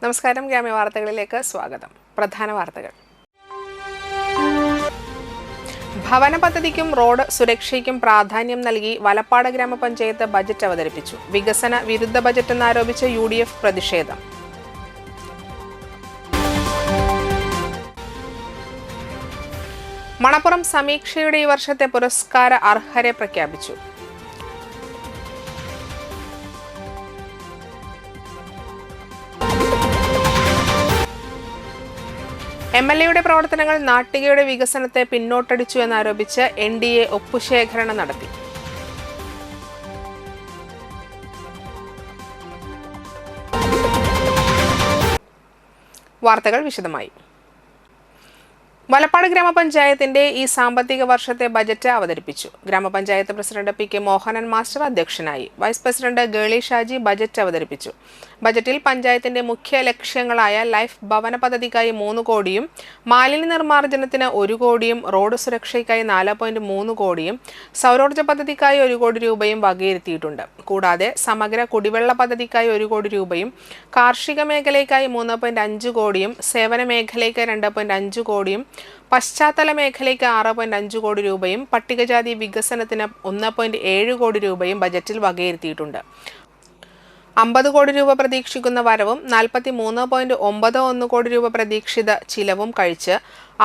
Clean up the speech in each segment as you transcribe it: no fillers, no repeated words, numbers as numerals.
നമസ്കാരം, ഗ്രാമ്യ വാർത്തകളിലേക്ക് സ്വാഗതം. പ്രധാന വാർത്തകൾ. ഭവന പദ്ധതിക്കും റോഡ് സുരക്ഷയ്ക്കും പ്രാധാന്യം നൽകി വലപ്പാട് ഗ്രാമപഞ്ചായത്ത് ബജറ്റ് അവതരിപ്പിച്ചു. വികസന വിരുദ്ധ ബജറ്റെന്നാരോപിച്ച് UDF പ്രതിഷേധം. മണപ്പുറം സമീക്ഷയുടെ ഈ വർഷത്തെ പുരസ്കാര അർഹരെ പ്രഖ്യാപിച്ചു. MLAയുടെ പ്രവർത്തനങ്ങൾ നാട്ടികയുടെ വികസനത്തെ പിന്നോട്ടടിച്ചു എന്നാരോപിച്ച് NDA ഒപ്പുശേഖരണം നടത്തി. വാർത്തകൾ വിശദമായി. വലപ്പാട് ഗ്രാമപഞ്ചായത്തിന്റെ ഈ സാമ്പത്തിക വർഷത്തെ ബജറ്റ് അവതരിപ്പിച്ചു. ഗ്രാമപഞ്ചായത്ത് പ്രസിഡന്റ് PK മോഹനൻ മാസ്റ്റർ അധ്യക്ഷനായി. Vice president Gely Shaji budget അവതരിപ്പിച്ചു. ബജറ്റിൽ പഞ്ചായത്തിന്റെ മുഖ്യ ലക്ഷ്യങ്ങളായ ലൈഫ് ഭവന പദ്ധതിക്കായി 3 കോടിയും മാലിന്യ നിർമ്മാർജ്ജനത്തിന് 1 കോടിയും റോഡ് സുരക്ഷയ്ക്കായി 4.3 കോടിയും സൗരോർജ്ജ പദ്ധതിക്കായി 1 കോടി രൂപയും വകയിരുത്തിയിട്ടുണ്ട്. കൂടാതെ സമഗ്ര കുടിവെള്ള പദ്ധതിക്കായി 1 കോടി രൂപയും കാർഷിക മേഖലയ്ക്കായി 3.5 കോടിയും സേവന മേഖലയ്ക്ക് 2.5 കോടിയും പശ്ചാത്തല മേഖലയ്ക്ക് 6.5 കോടി രൂപയും പട്ടികജാതി വികസനത്തിന് 1.7 കോടി രൂപയും ബജറ്റിൽ വകയിരുത്തിയിട്ടുണ്ട്. 50 കോടി രൂപ പ്രതീക്ഷിക്കുന്ന വരവും 43.91 കോടി രൂപ പ്രതീക്ഷിത ചിലവും കഴിച്ച്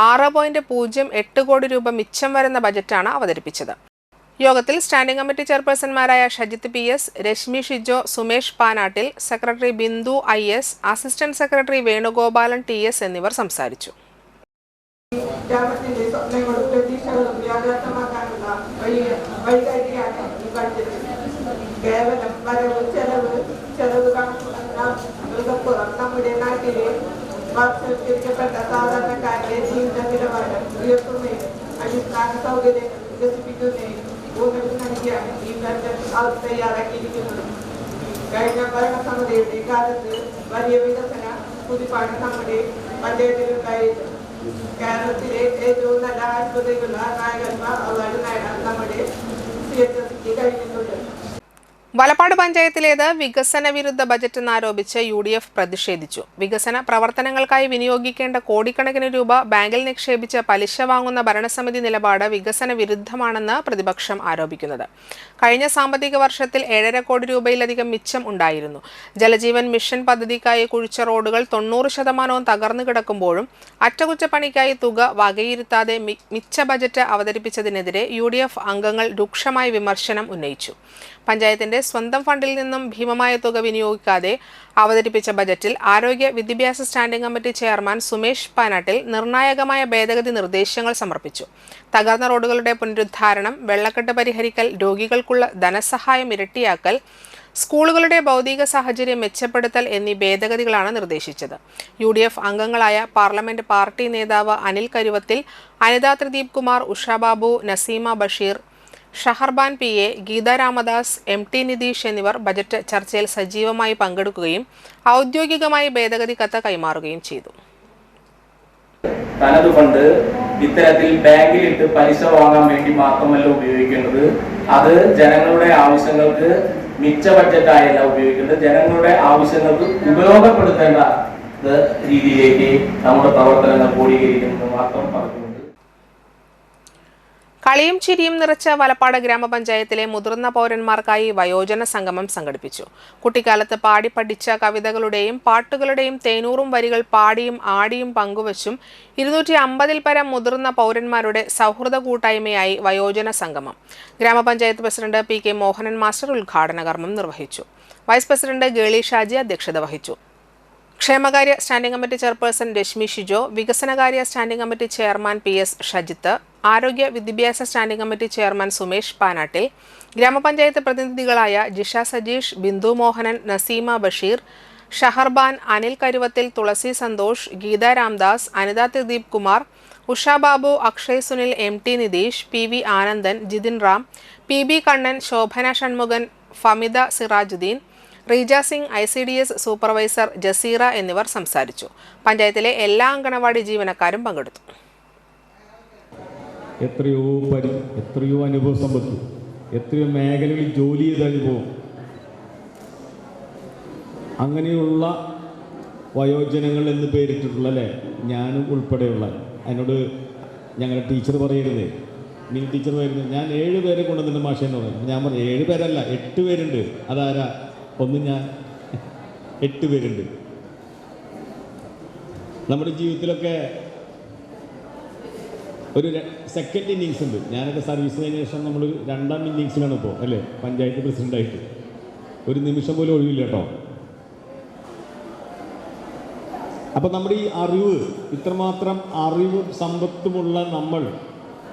6.08 കോടി രൂപ മിച്ചം വരുന്ന ബജറ്റാണ് അവതരിപ്പിച്ചത്. യോഗത്തിൽ സ്റ്റാൻഡിംഗ് കമ്മിറ്റി ചെയർപേഴ്സൺമാരായ Shajith PS, Rashmi Shijo, Sumesh Panattil, secretary Bindu IS, assistant secretary Venugopalan TS എന്നിവർ സംസാരിച്ചു. ഗ്രാമത്തിന്റെ സ്വപ്നങ്ങളും പ്രതീക്ഷകളും യാഥാർത്ഥ്യമാക്കാനുള്ള വഴികാട്ടിയാണ് ഈ ബഡ്ജറ്റ്. കേവലം വരവ് ചെലവ് കണക്കുറപ്പുറം നമ്മുടെ നാട്ടിലെ വാത്സല്യപ്പെട്ട സാധാരണക്കാരുടെ ജീവിത നിലവാരം ഉയർത്തുന്നതിനും അടിസ്ഥാന സൗകര്യങ്ങൾ വികസിപ്പിക്കുന്നതിനും ഊന്നൽ നൽകിയാണ് ഈ ബഡ്ജറ്റ് തയ്യാറാക്കിയിരിക്കുന്നത്. കഴിഞ്ഞ ഭരണസമിതിയുടെ കാലത്ത് വലിയ വികസന കുതിപ്പാണ് നമ്മുടെ പഞ്ചായത്തിലുണ്ടായത്. കേരളത്തിലെ ഏറ്റവും നല്ല ആശുപത്രികളുള്ള നായകന്മാർ അവാർഡ് നേടാൻ നമ്മുടെ CHSക്ക് കഴിഞ്ഞിട്ടുണ്ട്. വലപ്പാട് പഞ്ചായത്തിലേത് വികസന വിരുദ്ധ ബജറ്റെന്നാരോപിച്ച് UDF പ്രതിഷേധിച്ചു. വികസന പ്രവർത്തനങ്ങൾക്കായി വിനിയോഗിക്കേണ്ട കോടിക്കണക്കിന് രൂപ ബാങ്കിൽ നിക്ഷേപിച്ച് പലിശ വാങ്ങുന്ന ഭരണസമിതി നിലപാട് വികസന വിരുദ്ധമാണെന്ന് പ്രതിപക്ഷം ആരോപിക്കുന്നത്. കഴിഞ്ഞ സാമ്പത്തിക വർഷത്തിൽ 7.5 കോടി രൂപയിലധികം മിച്ചം ഉണ്ടായിരുന്നു. ജലജീവൻ മിഷൻ പദ്ധതിക്കായി കുഴിച്ച റോഡുകൾ 90% തകർന്നു കിടക്കുമ്പോഴും അറ്റകുറ്റപ്പണിക്കായി തുക വകയിരുത്താതെ മിച്ച ബജറ്റ് അവതരിപ്പിച്ചതിനെതിരെ UDF അംഗങ്ങൾ രൂക്ഷമായ വിമർശനം ഉന്നയിച്ചു. പഞ്ചായത്തിന്റെ സ്വന്തം ഫണ്ടിൽ നിന്നും ഭീമമായ തുക വിനിയോഗിക്കാതെ അവതരിപ്പിച്ച ബജറ്റിൽ ആരോഗ്യ വിദ്യാഭ്യാസ standing committee chairman Sumesh Panattil നിർണായകമായ ഭേദഗതി നിർദ്ദേശങ്ങൾ സമർപ്പിച്ചു. തകർന്ന റോഡുകളുടെ പുനരുദ്ധാരണം, വെള്ളക്കെട്ട് പരിഹരിക്കൽ, രോഗികൾക്കുള്ള ധനസഹായം ഇരട്ടിയാക്കൽ, സ്കൂളുകളുടെ ഭൗതിക സാഹചര്യം മെച്ചപ്പെടുത്തൽ എന്നീ ഭേദഗതികളാണ് നിർദ്ദേശിച്ചത്. UDF അംഗങ്ങളായ പാർലമെന്റ് പാർട്ടി നേതാവ് അനിൽ കരുവത്തിൽ, അനിത ത്രിദീപ് കുമാർ, ഉഷ ബാബു, നസീമ ബഷീർ, ഷഹർബാൻ PA, ഗീത രാമദാസ്, MT നിതീഷ് എന്നിവർ ബജറ്റ് ചർച്ചയിൽ സജീവമായി പങ്കെടുക്കുകയും ഔദ്യോഗികമായി ഭേദഗതി കത്ത് കൈമാറുകയും ചെയ്തു. തനത് ഫണ്ട് ഇത്തരത്തിൽ ബാങ്കിലിട്ട് പലിശ വാങ്ങാൻ വേണ്ടി മാത്രമല്ല ഉപയോഗിക്കേണ്ടത്. അത് ജനങ്ങളുടെ ആവശ്യങ്ങൾക്ക് മിച്ച ബഡ്ജറ്റായല്ല ഉപയോഗിക്കേണ്ടത്. ജനങ്ങളുടെ ആവശ്യങ്ങൾക്ക് ഉപയോഗപ്പെടുത്തേണ്ട രീതിയിലേക്ക് നമ്മുടെ പ്രവർത്തനങ്ങൾ ക്രോഡീകരിക്കുന്നത് മാത്രം പറഞ്ഞുകൊണ്ട് കളിയും ചിരിയും നിറച്ച വലപ്പാട് ഗ്രാമപഞ്ചായത്തിലെ മുതിർന്ന പൗരന്മാർക്കായി വയോജന സംഗമം സംഘടിപ്പിച്ചു. കുട്ടിക്കാലത്ത് പാടി പഠിച്ച കവിതകളുടെയും പാട്ടുകളുടെയും തേനൂറും വരികൾ പാടിയും ആടിയും പങ്കുവച്ചും 250-ൽ പരം മുതിർന്ന പൗരന്മാരുടെ സൗഹൃദ കൂട്ടായ്മയായി വയോജന സംഗമം. ഗ്രാമപഞ്ചായത്ത് പ്രസിഡന്റ് PK മോഹനൻ മാസ്റ്റർ ഉദ്ഘാടന കർമ്മം നിർവഹിച്ചു. വൈസ് പ്രസിഡന്റ് ഗേളി ഷാജി അധ്യക്ഷത വഹിച്ചു. ക്ഷേമകാര്യ standing committee chairperson Rashmi Shijo, വികസനകാര്യ standing committee chairman PS Shajith, ആരോഗ്യ വിദ്യാഭ്യാസ standing committee chairman Sumesh Panattil, ഗ്രാമപഞ്ചായത്ത് പ്രതിനിധികളായ Jisha Sajeesh, Bindu Mohanan, Naseema Basheer, Shaharban, Anil Karuvathil, Thulasi Santhosh, Geetha Ramdas, Anitha Thrideep Kumar, Usha Babu, Akshay Sunil, MT Nitheesh, PV Anandan, Jithin Ram, PB Kannan, Shobhana Shanmukhan, Fameeda Sirajuddin, Reeja Singh, ICDS supervisor Jaseera എന്നിവർ സംസാരിച്ചു. പഞ്ചായത്തിലെ എല്ലാ അംഗനവാടി ജീവനക്കാരും പങ്കെടുത്തു. എത്രയോ അനുഭവ സമ്പത്ത്, എത്രയോ മേഖലകളിൽ ജോലി ചെയ്ത അനുഭവം, അങ്ങനെയുള്ള വയോജനങ്ങൾ എന്ന് പേരിട്ടിട്ടുള്ള അല്ലേ, ഞാനും ഉൾപ്പെടെയുള്ള. അതിനോട് ഞങ്ങളുടെ ടീച്ചർ പറയുന്നത്, മിനി ടീച്ചർ പറയുന്നത്, ഞാൻ 7 പേരെ കൊണ്ടുവന്നിട്ട് മാഷെന്ന് പറയുന്നത്. ഞാൻ പറഞ്ഞു 7 പേരല്ല 8 പേരുണ്ട്. അതാരാ? ഒന്ന് ഞാൻ, 8 പേരുണ്ട്. നമ്മുടെ ജീവിതത്തിലൊക്കെ ഒരു സെക്കൻഡ് ഇന്നിങ്സ് ഉണ്ട്. ഞാനൊക്കെ സർവീസ് കഴിഞ്ഞ ശേഷം നമ്മൾ 2ാം ഇന്നിങ്സിലാണ് ഇപ്പോൾ അല്ലേ, പഞ്ചായത്ത് പ്രസിഡൻ്റായിട്ട്. ഒരു നിമിഷം പോലും ഒഴിവില്ല കേട്ടോ. അപ്പോൾ നമ്മുടെ ഈ അറിവ്, ഇത്രമാത്രം അറിവും സമ്പത്തുമുള്ള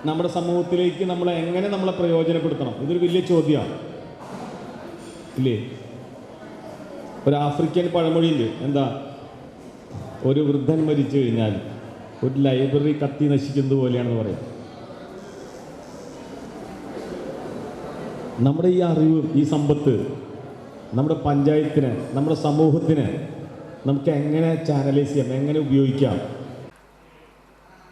നമ്മുടെ സമൂഹത്തിലേക്ക് നമ്മളെ പ്രയോജനപ്പെടുത്തണം, ഇതൊരു വലിയ ചോദ്യമാണ് ഇല്ലേ? ഒരു ആഫ്രിക്കൻ പഴമൊഴിയുണ്ട്, എന്താ, ഒരു വൃദ്ധൻ മരിച്ചു കഴിഞ്ഞാൽ ഒരു ലൈബ്രറി കത്തി നശിക്കുന്നത് പോലെയാണെന്ന് പറയാം. നമ്മുടെ ഈ അറിവ്, ഈ സമ്പത്ത് നമ്മുടെ പഞ്ചായത്തിന്, നമ്മുടെ സമൂഹത്തിന് നമുക്ക് എങ്ങനെ ചാനലൈസ് ചെയ്യാം, എങ്ങനെ ഉപയോഗിക്കാം?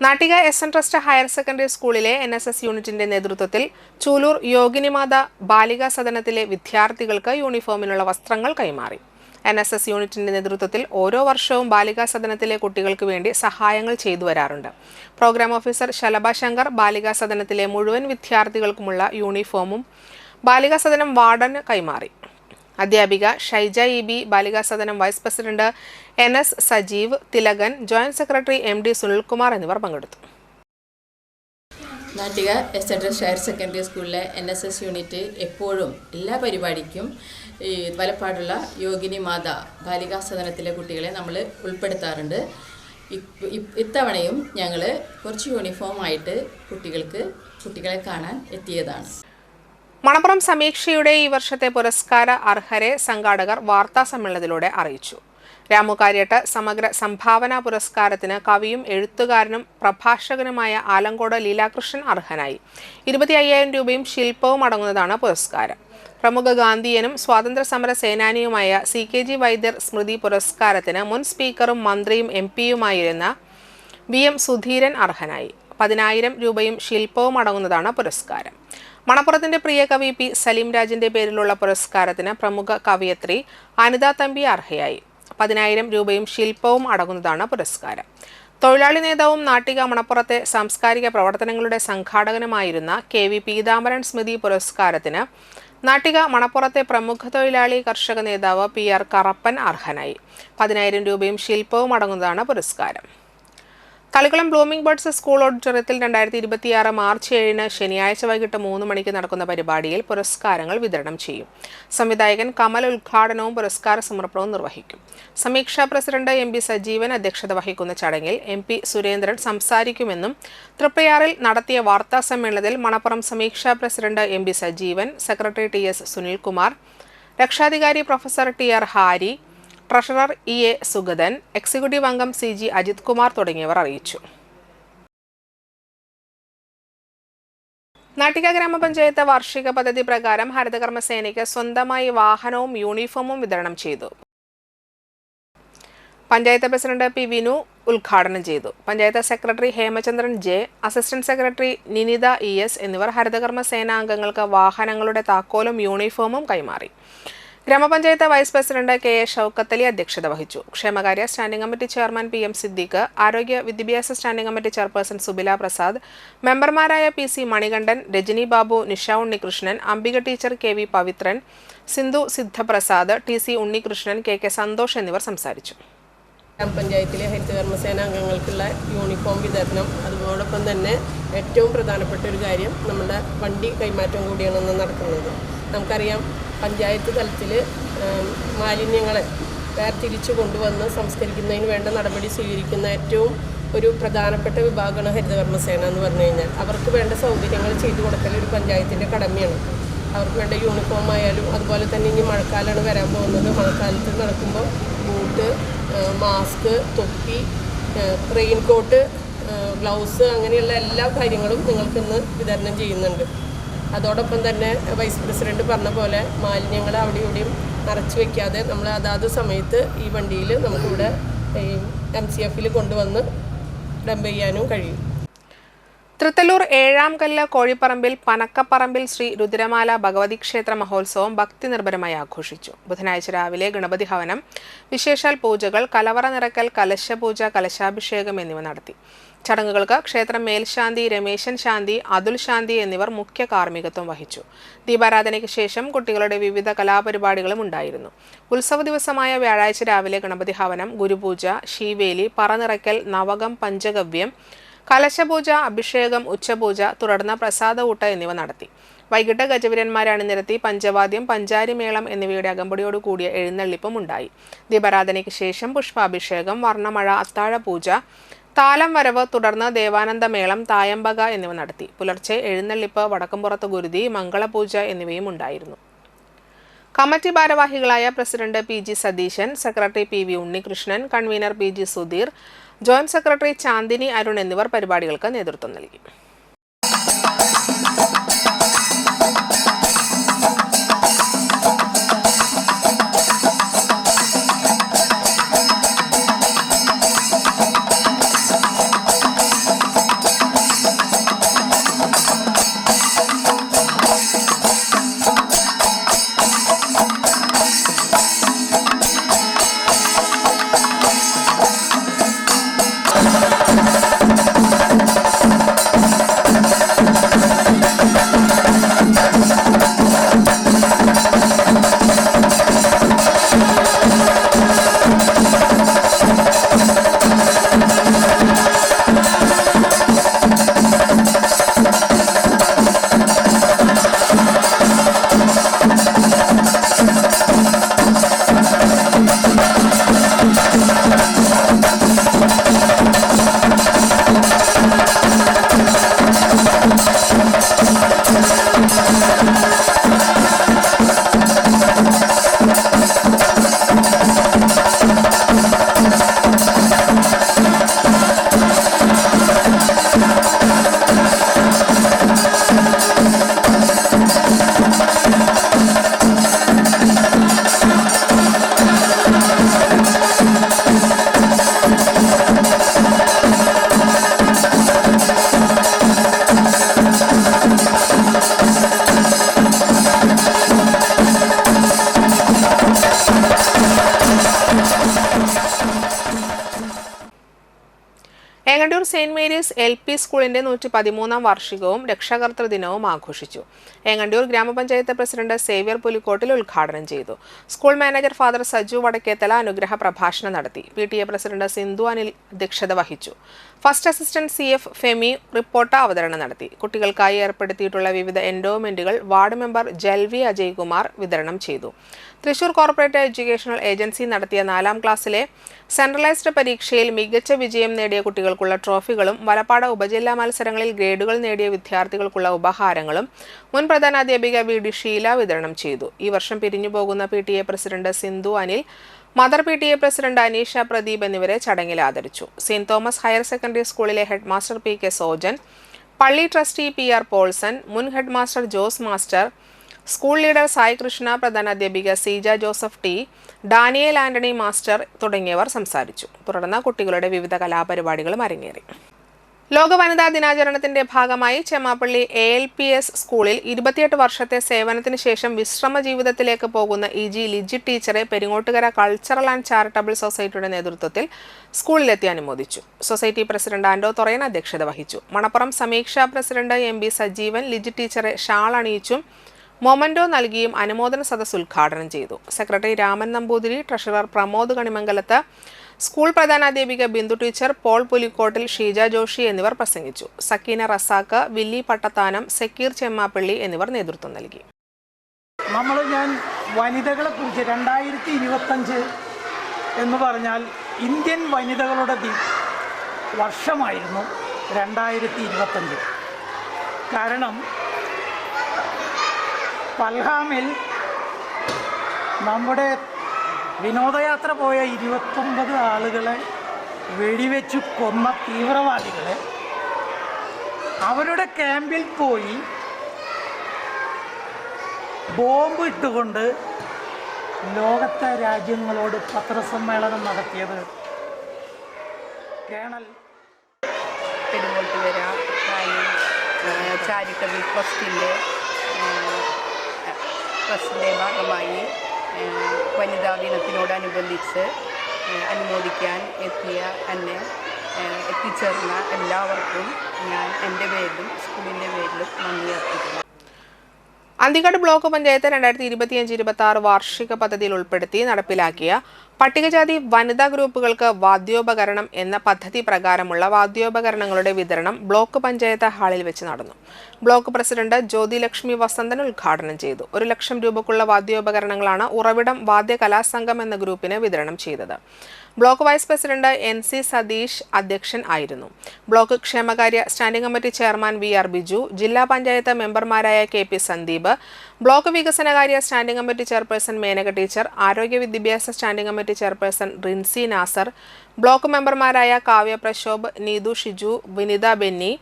Nattika S N trust higher secondary സ്കൂളിലെ NSS യൂണിറ്റിന്റെ നേതൃത്വത്തിൽ ചൂലൂർ യോഗിനിമാത ബാലികാ സദനത്തിലെ വിദ്യാർത്ഥികൾക്ക് യൂണിഫോമിനുള്ള വസ്ത്രങ്ങൾ കൈമാറി. NSS യൂണിറ്റിന്റെ നേതൃത്വത്തിൽ ഓരോ വർഷവും ബാലികാ സദനത്തിലെ കുട്ടികൾക്ക് വേണ്ടി സഹായങ്ങൾ ചെയ്തു വരാറുണ്ട്. പ്രോഗ്രാം ഓഫീസർ ശലഭ ശങ്കർ ബാലികാ സദനത്തിലെ മുഴുവൻ വിദ്യാർത്ഥികൾക്കുമുള്ള യൂണിഫോമും ബാലികാ സദനം വാർഡന് കൈമാറി. അധ്യാപിക ഷൈജ EB, ബാലികാ സദനം vice president NS Sajeev, Thilakan, joint secretary MD Sunilkumar എന്നിവർ പങ്കെടുത്തു. Nattika S N trust higher secondary സ്കൂളിലെ NSS യൂണിറ്റ് എപ്പോഴും എല്ലാ പരിപാടിക്കും ഈ വലപ്പാടുള്ള യോഗിനി മാത ബാലികാ സദനത്തിലെ കുട്ടികളെ നമ്മൾ ഉൾപ്പെടുത്താറുണ്ട്. ഇത്തവണയും ഞങ്ങൾ കുറച്ച് യൂണിഫോമായിട്ട് കുട്ടികളെ കാണാൻ എത്തിയതാണ്. മണപ്പുറം സമീക്ഷയുടെ ഈ വർഷത്തെ പുരസ്കാര അർഹരെ സംഘാടകർ വാർത്താ സമ്മേളനത്തിലൂടെ അറിയിച്ചു. രാമു കാര്യട്ട് സമഗ്ര സംഭാവന പുരസ്കാരത്തിന് കവിയും എഴുത്തുകാരനും പ്രഭാഷകനുമായ ആലങ്കോട് ലീലാകൃഷ്ണൻ അർഹനായി. 25,000 രൂപയും ശില്പവും അടങ്ങുന്നതാണ് പുരസ്കാരം. പ്രമുഖ ഗാന്ധിയനും സ്വാതന്ത്ര്യ സമര സേനാനിയുമായ CKG വൈദ്യർ സ്മൃതി പുരസ്കാരത്തിന് മുൻ സ്പീക്കറും മന്ത്രിയും MP-യുമായിരുന്ന VM സുധീരൻ അർഹനായി. 10,000 രൂപയും ശില്പവും അടങ്ങുന്നതാണ് പുരസ്കാരം. മണപ്പുറത്തിന്റെ പ്രിയ കവി P. സലീം രാജിന്റെ പേരിലുള്ള പുരസ്കാരത്തിന് പ്രമുഖ കവയത്രി അനിത തമ്പി അർഹയായി. 10,000 രൂപയും ശില്പവും അടങ്ങുന്നതാണ് പുരസ്കാരം. തൊഴിലാളി നേതാവും നാട്ടിക മണപ്പുറത്തെ സാംസ്കാരിക പ്രവർത്തനങ്ങളുടെ സംഘാടകനുമായിരുന്ന KV പീതാംബരൻ സ്മൃതി പുരസ്കാരത്തിന് നാട്ടിക മണപ്പുറത്തെ പ്രമുഖ തൊഴിലാളി കർഷക നേതാവ് PR കറപ്പൻ അർഹനായി. 10,000 രൂപയും ശില്പവും അടങ്ങുന്നതാണ് പുരസ്കാരം. തളിക്കുളം ബ്ലൂമിംഗ് ബേർഡ്സ് സ്കൂൾ ഓഡിറ്റോറിയത്തിൽ 2026 മാർച്ച് 7 ശനിയാഴ്ച വൈകിട്ട് 3 മണിക്ക് നടക്കുന്ന പരിപാടിയിൽ പുരസ്കാരങ്ങൾ വിതരണം ചെയ്യും. സംവിധായകൻ കമൽ ഉദ്ഘാടനവും പുരസ്കാര സമർപ്പണവും നിർവഹിക്കും. സമീക്ഷാ പ്രസിഡന്റ് MB സജീവൻ അധ്യക്ഷത വഹിക്കുന്ന ചടങ്ങിൽ MP സുരേന്ദ്രൻ സംസാരിക്കുമെന്നും തൃപ്രയാറിൽ നടത്തിയ വാർത്താ സമ്മേളനത്തിൽ Manappuram Sameeksha president MB Sajeevan, secretary TS Sunilkumar, രക്ഷാധികാരി professor TR Hari, treasurer EA Suguthan, executive അംഗം CG അജിത് കുമാർ തുടങ്ങിയവർ അറിയിച്ചു. നാട്ടിക ഗ്രാമപഞ്ചായത്ത് വാർഷിക പദ്ധതി പ്രകാരം ഹരിതകർമ്മസേനയ്ക്ക് സ്വന്തമായി വാഹനവും യൂണിഫോമും വിതരണം ചെയ്തു. Panchayat president P. വിനു ഉദ്ഘാടനം ചെയ്തു. Panchayat secretary Hemachandran J, assistant secretary Ninitha ES എന്നിവർ ഹരിതകർമ്മസേന അംഗങ്ങൾക്ക് വാഹനങ്ങളുടെ താക്കോലും യൂണിഫോമും കൈമാറി. ഗ്രാമപഞ്ചായത്ത് vice president KA Shoukath Ali അധ്യക്ഷത വഹിച്ചു. ക്ഷേമകാര്യ standing committee chairman PM Siddique, ആരോഗ്യ വിദ്യാഭ്യാസ standing committee chairperson Subila Prasad, മെമ്പർമാരായ PC Manikandan, Rajani Babu, Nisha Unnikrishnan, Ambika teacher, KV Pavithran, Sindhu Sidhaprasad, TC Unnikrishnan, KK Santhosh എന്നിവർ സംസാരിച്ചു. ഗ്രാമപഞ്ചായത്തിലെ ഹരിതകർമ്മസേന അംഗങ്ങൾക്കുള്ള യൂണിഫോം വിതരണം, അതോടൊപ്പം തന്നെ ഏറ്റവും പ്രധാനപ്പെട്ട ഒരു കാര്യം നമ്മുടെ വണ്ടി കൈമാറ്റം കൂടിയാണ് നടക്കുന്നത്. നമുക്കറിയാം, പഞ്ചായത്ത് തലത്തിൽ മാലിന്യങ്ങളെ വേർതിരിച്ചു കൊണ്ടുവന്ന് സംസ്കരിക്കുന്നതിന് വേണ്ട നടപടി സ്വീകരിക്കുന്ന ഏറ്റവും ഒരു പ്രധാനപ്പെട്ട വിഭാഗമാണ് ഹരിതകർമ്മസേന എന്ന് പറഞ്ഞു കഴിഞ്ഞാൽ. അവർക്ക് വേണ്ട സൗകര്യങ്ങൾ ചെയ്തു കൊടുക്കൽ ഒരു പഞ്ചായത്തിൻ്റെ കടമയാണ്. അവർക്ക് വേണ്ട യൂണിഫോം ആയാലും, അതുപോലെ തന്നെ ഇനി മഴക്കാലമാണ് വരാൻ പോകുന്നത്. മഴക്കാലത്ത് നടക്കുമ്പോൾ ബൂട്ട്, മാസ്ക്, തൊപ്പി, റെയിൻകോട്ട്, ഗ്ലൗസ്, അങ്ങനെയുള്ള എല്ലാ കാര്യങ്ങളും നിങ്ങൾക്കിന്ന് വിതരണം ചെയ്യുന്നുണ്ട്. അതോടൊപ്പം തന്നെ വൈസ് പ്രസിഡന്റ് പറഞ്ഞ പോലെ മാലിന്യങ്ങൾ അവിടെ ഇവിടെയും നിറച്ച് വയ്ക്കാതെ നമ്മൾ അതാത് സമയത്ത് ഈ വണ്ടിയിൽ നമുക്കിവിടെ MCF കൊണ്ടുവന്ന് ഡംപ് ചെയ്യാനും കഴിയും. തൃത്തല്ലൂർ ഏഴാംകല്ല് കോഴിപ്പറമ്പിൽ പനക്കപ്പറമ്പിൽ ശ്രീ രുദ്രമാല ഭഗവതി ക്ഷേത്ര മഹോത്സവം ഭക്തി നിർഭരമായി ആഘോഷിച്ചു. ബുധനാഴ്ച രാവിലെ ഗണപതി ഹവനം, വിശേഷാൽ പൂജകൾ, കലവറ നിറക്കൽ, കലശപൂജ, കലശാഭിഷേകം എന്നിവ നടത്തി. ചടങ്ങുകൾക്ക് ക്ഷേത്രം മേൽശാന്തി രമേശൻ ശാന്തി, അതുൽ ശാന്തി എന്നിവർ മുഖ്യ കാർമ്മികത്വം വഹിച്ചു. ദീപാരാധനയ്ക്ക് ശേഷം കുട്ടികളുടെ വിവിധ കലാപരിപാടികളും ഉണ്ടായിരുന്നു. ഉത്സവ ദിവസമായ വ്യാഴാഴ്ച രാവിലെ ഗണപതി ഹവനം, ഗുരുപൂജ, ശീവേലി, പറനിറക്കൽ, നവകം, പഞ്ചഗവ്യം, കലശപൂജ, അഭിഷേകം, ഉച്ചപൂജ, തുടർന്ന് പ്രസാദഊട്ട് എന്നിവ നടത്തി. വൈകിട്ട് ഗജവീരന്മാരെ അണിനിരത്തി പഞ്ചവാദ്യം, പഞ്ചാരിമേളം എന്നിവയുടെ അകമ്പടിയോട് കൂടിയ എഴുന്നള്ളിപ്പും ഉണ്ടായി. ദീപാരാധനയ്ക്ക് ശേഷം പുഷ്പാഭിഷേകം, വർണ്ണമഴ, അത്താഴപൂജ, താലം വരവ്, തുടർന്ന് ദേവാനന്ദമേളം, തായമ്പക എന്നിവ നടത്തി. പുലർച്ചെ എഴുന്നള്ളിപ്പ്, വടക്കംപുറത്ത് ഗുരുതി, മംഗളപൂജ എന്നിവയും ഉണ്ടായിരുന്നു. കമ്മിറ്റി ഭാരവാഹികളായ president PG Satheesan, secretary PV Unnikrishnan, convener PG Sudheer, joint secretary Chandini Arun എന്നിവർ പരിപാടികൾക്ക് നേതൃത്വം നൽകി. ഏങ്ങണ്ടൂർ സെന്റ് മേരീസ് LP സ്കൂളിന്റെ 113ാം വാർഷികവും രക്ഷാകർതൃ ദിനവും ആഘോഷിച്ചു. ഏങ്ങണ്ടൂർ ഗ്രാമപഞ്ചായത്ത് പ്രസിഡന്റ് സേവ്യർ പുലിക്കോട്ടിൽ ഉദ്ഘാടനം ചെയ്തു. School manager father Saju Vadakkethala അനുഗ്രഹ പ്രഭാഷണം നടത്തി. PTA പ്രസിഡന്റ് സിന്ധു അനിൽ അധ്യക്ഷത വഹിച്ചു. First assistant CF Femi report അവതരണം നടത്തി. കുട്ടികൾക്കായി ഏർപ്പെടുത്തിയിട്ടുള്ള വിവിധ എൻഡോമെന്റുകൾ വാർഡ് മെമ്പർ ജൽവി അജയ്കുമാർ വിതരണം ചെയ്തു. തൃശൂർ കോർപ്പറേറ്റ് എഡ്യൂക്കേഷണൽ ഏജൻസി നടത്തിയ 4ാം ക്ലാസ്സിലെ സെൻട്രലൈസ്ഡ് പരീക്ഷയിൽ മികച്ച വിജയം നേടിയ കുട്ടികൾക്കുള്ള ട്രോഫികളും വലപ്പാട് ഉപജില്ലാ മത്സരങ്ങളിൽ ഗ്രേഡുകൾ നേടിയ വിദ്യാർത്ഥികൾക്കുള്ള ഉപഹാരങ്ങളും മുൻ പ്രധാനാധ്യാപിക VD ഷീല വിതരണം ചെയ്തു. ഈ വർഷം പിരിഞ്ഞുപോകുന്ന PTA president Sindhu Anil, mother PTA president Aneesha Pradeep എന്നിവരെ ചടങ്ങിൽ ആദരിച്ചു. സെന്റ് തോമസ് ഹയർ സെക്കൻഡറി സ്കൂളിലെ ഹെഡ് മാസ്റ്റർ PK സോജൻ, പള്ളി ട്രസ്റ്റി PR പോൾസൺ, മുൻ head master Jose master, school leader Sai Krishna, പ്രധാനാധ്യാപിക സീജ ജോസഫ് T, ഡാനിയേൽ ആന്റണി മാസ്റ്റർ തുടങ്ങിയവർ സംസാരിച്ചു. തുടർന്ന് കുട്ടികളുടെ വിവിധ കലാപരിപാടികളും അരങ്ങേറി. ലോക വനിതാ ദിനാചരണത്തിന്റെ ഭാഗമായി ചെമ്മാപ്പള്ളി ALPS സ്കൂളിൽ 28 വർഷത്തെ സേവനത്തിന് ശേഷം വിശ്രമ ജീവിതത്തിലേക്ക് പോകുന്ന EG ലിജിറ്റ് ടീച്ചറെ പെരിങ്ങോട്ടുകര കൾച്ചറൽ ആൻഡ് ചാരിറ്റബിൾ സൊസൈറ്റിയുടെ നേതൃത്വത്തിൽ സ്കൂളിലെത്തി അനുമോദിച്ചു. സൊസൈറ്റി പ്രസിഡന്റ് ആൻഡോ തൊറയൻ അധ്യക്ഷത വഹിച്ചു. മണപ്പുറം സമീക്ഷ പ്രസിഡന്റ് MB സജീവൻ ലിജിറ്റ് ടീച്ചറെ ഷാൾ അണിയിച്ചും മൊമന്റോ നൽകിയും അനുമോദന സദസ്സ് ഉദ്ഘാടനം ചെയ്തു. Secretary Raman Namboothiri, treasurer Pramod Kanimangalath, school പ്രധാനാധ്യാപിക ബിന്ദു ടീച്ചർ, പോൾ പുലിക്കോട്ടിൽ, ഷീജ ജോഷി എന്നിവർ പ്രസംഗിച്ചു. സക്കീന റസാക്ക്, വില്ലി പട്ടത്താനം, സക്കീർ ചെമ്മാപ്പള്ളി എന്നിവർ നേതൃത്വം നൽകി. ഞാൻ വനിതകളെക്കുറിച്ച് 2025 എന്ന് പറഞ്ഞാൽ ഇന്ത്യൻ വനിതകളുടെ വർഷമായിരുന്നു 2025. കാരണം പൽഹാമിൽ നമ്മുടെ വിനോദയാത്ര പോയ 29 ആളുകളെ വെടിവെച്ചു കൊന്ന തീവ്രവാദികളെ അവരുടെ ക്യാമ്പിൽ പോയി ബോംബ് ഇട്ടുകൊണ്ട് ലോകത്തെ രാജ്യങ്ങളോട് പത്രസമ്മേളനം നടത്തിയത് കേണൽ പെരുങ്ങോട്ടുകര, ചാരിറ്റബിൾ ട്രസ്റ്റിൻ്റെ ഭാഗമായി വനിതാ ദിനത്തിനോടനുബന്ധിച്ച് അനുമോദിക്കാൻ എത്തിച്ചേർന്ന എല്ലാവർക്കും ഞാൻ എൻ്റെ പേരിലും സ്കൂളിൻ്റെ പേരിലും നന്ദി അർപ്പിക്കുന്നു. അന്തിക്കാട് ബ്ലോക്ക് പഞ്ചായത്ത് 2025-26 വാർഷിക പദ്ധതിയിൽ ഉൾപ്പെടുത്തി നടപ്പിലാക്കിയ പട്ടികജാതി വനിതാ ഗ്രൂപ്പുകൾക്ക് വാദ്യോപകരണം എന്ന പദ്ധതി പ്രകാരമുള്ള വാദ്യോപകരണങ്ങളുടെ വിതരണം ബ്ലോക്ക് പഞ്ചായത്ത് ഹാളിൽ വെച്ച് നടന്നു. ബ്ലോക്ക് പ്രസിഡന്റ് ജ്യോതിലക്ഷ്മി വസന്തൻ ഉദ്ഘാടനം ചെയ്തു. 1 ലക്ഷം രൂപയ്ക്കുള്ള വാദ്യോപകരണങ്ങളാണ് ഉറവിടം വാദ്യ കലാസംഘം എന്ന ഗ്രൂപ്പിന് വിതരണം ചെയ്തത്. Block vice president NC Satheesh അധ്യക്ഷൻ ആയിരുന്നു. ബ്ലോക്ക് ക്ഷേമകാര്യ standing committee chairman VR Biju, ജില്ലാ പഞ്ചായത്ത് മെമ്പർമാരായ KP സന്ദീപ്, ബ്ലോക്ക് വികസനകാര്യ standing committee chairperson Menaka teacher, ആരോഗ്യ വിദ്യാഭ്യാസ standing committee chairperson Rincy Nasar, block മെമ്പർമാരായ Kavya Prashobh, Neethu Shiju, Vinitha Benny,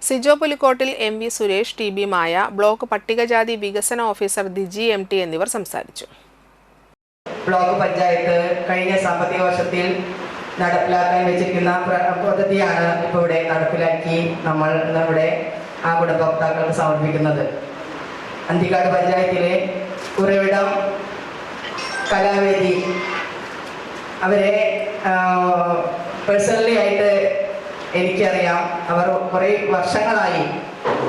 Sijo Pulikkottil, MV Suresh, TB Maya, block പട്ടികജാതി വികസന ഓഫീസർ ദിജി MT എന്നിവർ സംസാരിച്ചു. ബ്ലോക്ക് പഞ്ചായത്ത് കഴിഞ്ഞ സാമ്പത്തിക വർഷത്തിൽ നടപ്പിലാക്കാൻ വെച്ചിരിക്കുന്ന പദ്ധതിയാണ് ഇപ്പോൾ ഇവിടെ നടപ്പിലാക്കി നമ്മൾ നമ്മുടെ ആ ഗുണഭോക്താക്കൾക്ക് സമർപ്പിക്കുന്നത്. അന്തിക്കാട് പഞ്ചായത്തിലെ ഉറവിടം കലാവേദി അവരെ പേഴ്സണലി ആയിട്ട് എനിക്കറിയാം. അവർ കുറേ വർഷങ്ങളായി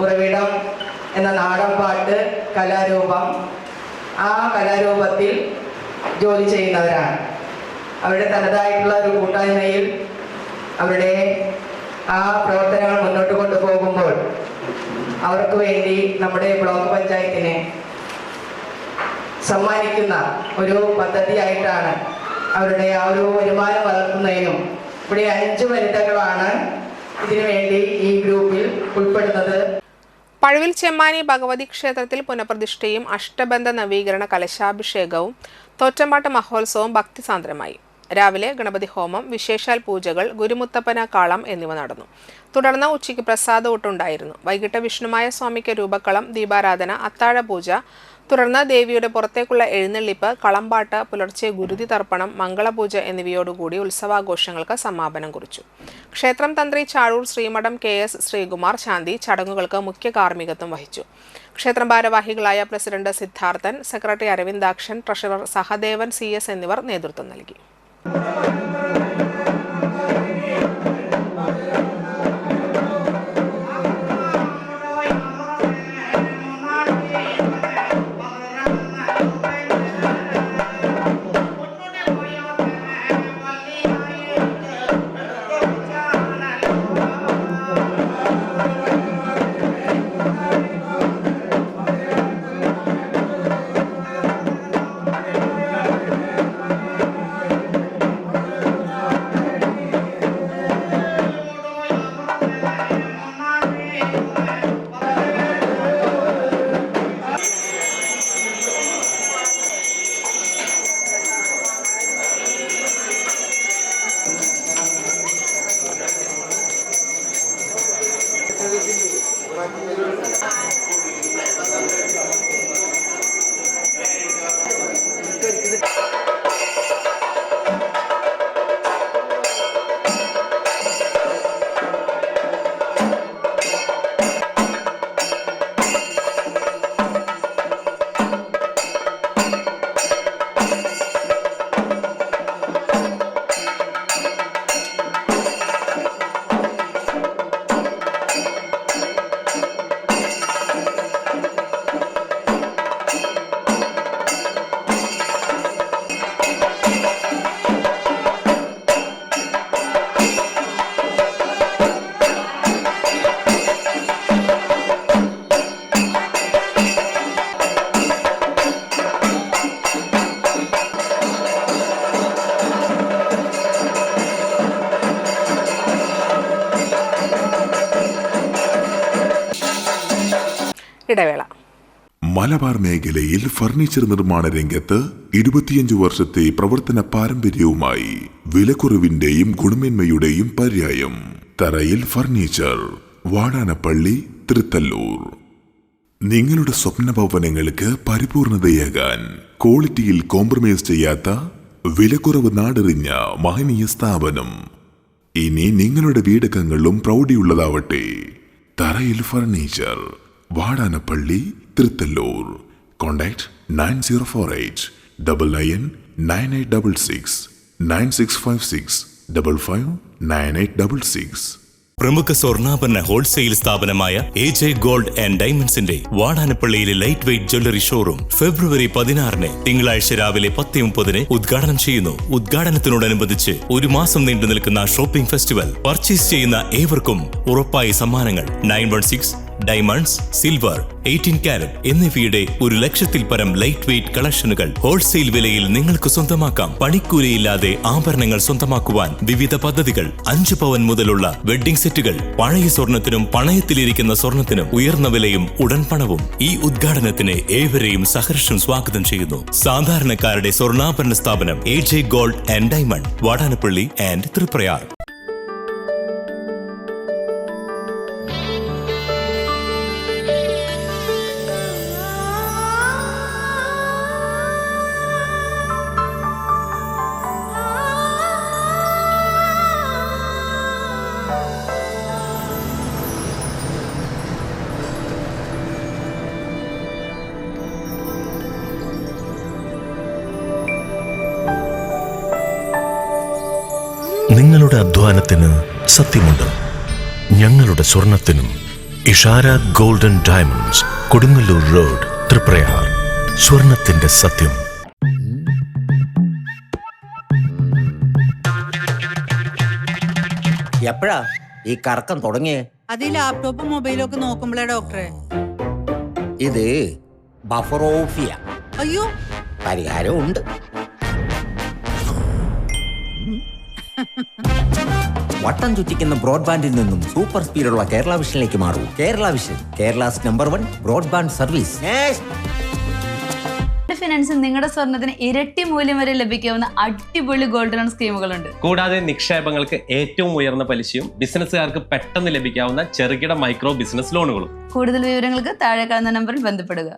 ഉറവിടം എന്ന നാടൻ പാട്ട് കലാരൂപം ആ കലാരൂപത്തിൽ ജോലി ചെയ്യുന്നവരാണ്. അവരുടെ തനതായിട്ടുള്ള ഒരു കൂട്ടായ്മയിൽ അവരുടെ ആ പ്രവർത്തനങ്ങൾ മുന്നോട്ട് കൊണ്ടുപോകുമ്പോൾ അവർക്ക് വേണ്ടി നമ്മുടെ ബ്ലോക്ക് പഞ്ചായത്തിനെ സമ്മാനിക്കുന്ന ഒരു പദ്ധതിയായിട്ടാണ് അവരുടെ ആ ഒരു വരുമാനം വളർത്തുന്നതിനും ഇവിടെ 5 വനിതകളാണ് ഇതിനു വേണ്ടി ഈ ഗ്രൂപ്പിൽ ഉൾപ്പെടുന്നത്. പഴുവിൽ ചെമ്മാനി ഭഗവതി ക്ഷേത്രത്തിൽ പുനഃപ്രതിഷ്ഠയും അഷ്ടബന്ധ നവീകരണ കലശാഭിഷേകവും തോറ്റമ്പാട്ട് മഹോത്സവവും ഭക്തിസാന്ദ്രമായി. രാവിലെ ഗണപതി ഹോമം, വിശേഷാൽ പൂജകൾ, ഗുരുമുത്തപ്പന കാളം എന്നിവ നടന്നു. തുടർന്ന് ഉച്ചയ്ക്ക് പ്രസാദ ഊട്ടുണ്ടായിരുന്നു. വൈകിട്ട് വിഷ്ണുമായ സ്വാമിക്ക് രൂപക്കളം, ദീപാരാധന, അത്താഴ പൂജ, തുടർന്ന് ദേവിയുടെ പുറത്തേക്കുള്ള എഴുന്നള്ളിപ്പ്, കളമ്പാട്ട്, പുലർച്ചെ ഗുരുതി തർപ്പണം, മംഗളപൂജ എന്നിവയോടുകൂടി ഉത്സവാഘോഷങ്ങൾക്ക് സമാപനം കുറിച്ചു. ക്ഷേത്രം തന്ത്രി ചാഴൂർ ശ്രീമഠം KS ശ്രീകുമാർ ശാന്തി ചടങ്ങുകൾക്ക് മുഖ്യ കാർമ്മികത്വം വഹിച്ചു. ക്ഷേത്രം ഭാരവാഹികളായ president Siddharthan, secretary Aravindakshan, treasurer Sahadevan CS എന്നിവർ നേതൃത്വം നൽകി. ഇടവേള. മലബാർ മേഖലയിൽ ഫർണിച്ചർ നിർമ്മാണ രംഗത്ത് 25 വർഷത്തെ പ്രവർത്തന പാരമ്പര്യവുമായി വിലക്കുറവിന്റെയും ഗുണമേന്മയുടെയും പര്യായം തറയിൽ ഫർണിച്ചർ, വാടാനപ്പള്ളി, തൃത്തല്ലൂർ. നിങ്ങളുടെ സ്വപ്ന ഭവനങ്ങൾക്ക് പരിപൂർണതയേകാൻ ക്വാളിറ്റിയിൽ കോംപ്രമൈസ് ചെയ്യാത്ത വിലക്കുറവ് നാടെറിഞ്ഞ മഹനീയ സ്ഥാപനം. ഇനി നിങ്ങളുടെ വീടകങ്ങളും പ്രൗഢിയുള്ളതാവട്ടെ. തറയിൽ ഫർണിച്ചർ, വാടാനപ്പള്ളി, തൃത്തല്ലൂർ. കോൺടാക്ട് 9048 999866 9656 559866. പ്രമുഖ സ്വർണ്ണാഭരണ ഹോൾസെയിൽ സ്ഥാപനമായ AJ ഗോൾഡ് ആൻഡ് ഡയമണ്ട്സിന്റെ വാടാനപ്പള്ളിയിലെ light weight jewellery showroom February 16 തിങ്കളാഴ്ച രാവിലെ 10:30 ഉദ്ഘാടനം ചെയ്യുന്നു. ഉദ്ഘാടനത്തിനോടനുബന്ധിച്ച് ഒരു മാസം നീണ്ടു നിൽക്കുന്ന ഷോപ്പിംഗ് ഫെസ്റ്റിവൽ. പർച്ചേസ് ചെയ്യുന്ന ഏവർക്കും ഉറപ്പായ സമ്മാനങ്ങൾ. 916 ഡയമണ്ട്സ്, സിൽവർ, 18 കാരറ്റ് എന്നിവയുടെ 100,000-ൽ പരം ലൈറ്റ് വെയ്റ്റ് കളക്ഷനുകൾ ഹോൾസെയിൽ വിലയിൽ നിങ്ങൾക്ക് സ്വന്തമാക്കാം. പണിക്കൂലിയില്ലാതെ ആഭരണങ്ങൾ സ്വന്തമാക്കുവാൻ വിവിധ പദ്ധതികൾ. 5 പവൻ മുതലുള്ള വെഡ്ഡിംഗ് സെറ്റുകൾ. പഴയ സ്വർണത്തിനും പണയത്തിലിരിക്കുന്ന സ്വർണത്തിനും ഉയർന്ന വിലയും ഉടൻ പണവും. ഈ ഉദ്ഘാടനത്തിന് ഏവരെയും സഹർഷം സ്വാഗതം ചെയ്യുന്നു. സാധാരണക്കാരുടെ സ്വർണ്ണാഭരണ സ്ഥാപനം AJ gold and diamond, Vadanappally and Thriprayar. നിങ്ങളുടെ അധ്വാനത്തിന് സത്യമുണ്ട്. ഞങ്ങളുടെ സ്വർണത്തിനും. Ishara golden diamonds, Kodungallur road, Thriprayar. സ്വർണത്തിന്റെ സത്യം. എപ്പോഴാ ഈ കറക്കം തുടങ്ങിയേ? അത് ലാപ്ടോപ്പും മൊബൈലും ഒക്കെ നോക്കുമ്പോഴേ ഡോക്ടറെ. ഇത് ബഫറോഫിയ. അയ്യോ, പരിഹാരം ഉണ്ട്. വട്ടം ചുറ്റിക്കുന്ന ബ്രോഡ്ബാൻഡിൽ നിന്നും സൂപ്പർ സ്പീഡുള്ള കേരള വിഷനിലേക്ക് മാറൂ. Kerala vision, Kerala's #1 broadband service. ഫിനാൻസിൽ നിങ്ങളുടെ സ്വർണത്തിന് ഇരട്ടി മൂല്യം വരെ ലഭിക്കാവുന്ന അടിപൊളി ഗോൾഡ് ലോൺ സ്കീമുകളുണ്ട്. കൂടാതെ നിക്ഷേപങ്ങൾക്ക് ഏറ്റവും ഉയർന്ന പലിശയും ബിസിനസ്സുകാർക്ക് പെട്ടെന്ന് ലഭിക്കാവുന്ന ചെറുകിട മൈക്രോ ബിസിനസ് ലോണുകളും. കൂടുതൽ വിവരങ്ങൾക്ക് താഴെ കാണുന്ന നമ്പറിൽ ബന്ധപ്പെടുക.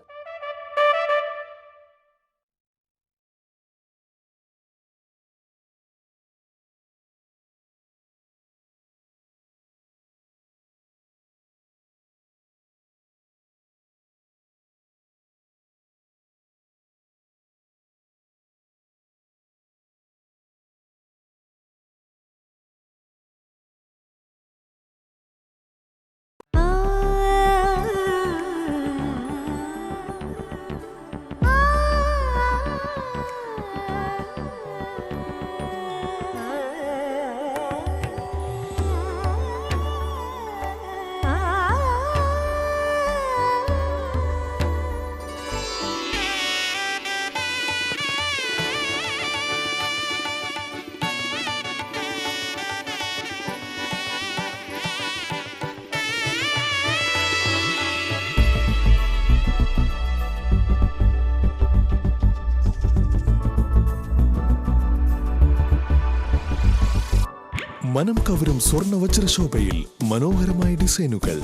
മനം കവരും സ്വർണ്ണ വജ്രശോഭയിൽ മനോഹരമായ ഡിസൈനുകൾ.